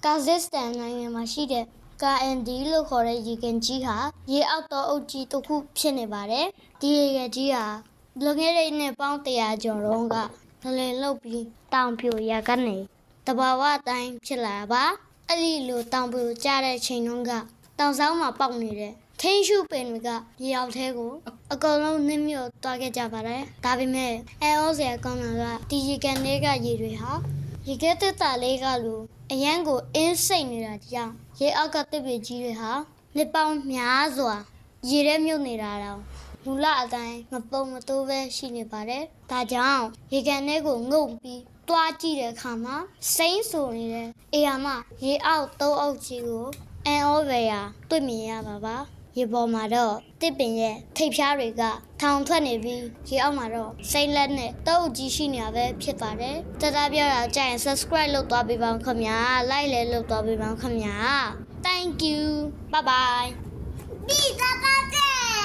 ကာဇက်စတန်နိုင်ငံမှာရှိတဲ့ KND လို့ခေါ်တဲ့ရေကန်ကြီးဟာရေအောက်သောအုပ်ကြီးတစ်ခုဖြစ်နေပါတယ်။ဒီရေကန်ကြီးဟာလွန်ခဲ့တဲ့နှစ်ပေါင်း100ကျော်တုန်းကဒလင်လုတ်ပြီးတောင်ပြိုရာကနေတဘာဝအတိုင်းဖြစ်လာပါ။အဲ့ဒီလိုတောင်ပြိုကျတဲ့ချိန်တုန်းကတောင်ဆောင်မှာပေါက်နေတဲ့ထင်းရှုပင်တွေကရေအောက်ထဲကိုအကုန်လုံးနစ်မြုပ်သွားခဲ့ကြပါတယ်။ဒါပေမဲ့အဲဩစရာကောင်းတာကဒီရေကန်တွေကရေတွေဟာရေခဲတက်တာလေးကလိုအရန်ကိုအင်းစိတ်နေတာကြောင့်ရေအောက်ကတစ်ပင်ကြီးတွေဟာနှစ်ပေါင်းများစွာရေထဲမြုပ်နေတာတော့မူလအတိုင်းမပုံမတိုးပဲရှိနေပါတယ်။ဒါကြောင့်ရေကန်တွေကိုငုံပြီးတွားကြည့်တဲ့အခါမှာစိမ့်ဆိုနေတဲ့အေယာမရေအောက်သုံးအုပ်ကြီးကိုအန်ဩဝေယာတွေ့မြင်ရပါပါ။ရေပေါ်မှာတော့တစ်ပင်ရဲ့ထိပ်ဖြားတွေကထောင်ထွက်နေပြီးရေအောက်မှာတော့စိမ့်လက်နဲ့တောက်ကြီးရှိနေတာပဲဖြစ်ပါတယ်။တတပြောတာကြရင် subscribe လုပ်သွားပေးပါဦးခင်ဗျာ။ like လည်းလုပ်သွားပေးပါဦးခင်ဗျာ။ Thank you. Bye bye. ဒီကကတဲ့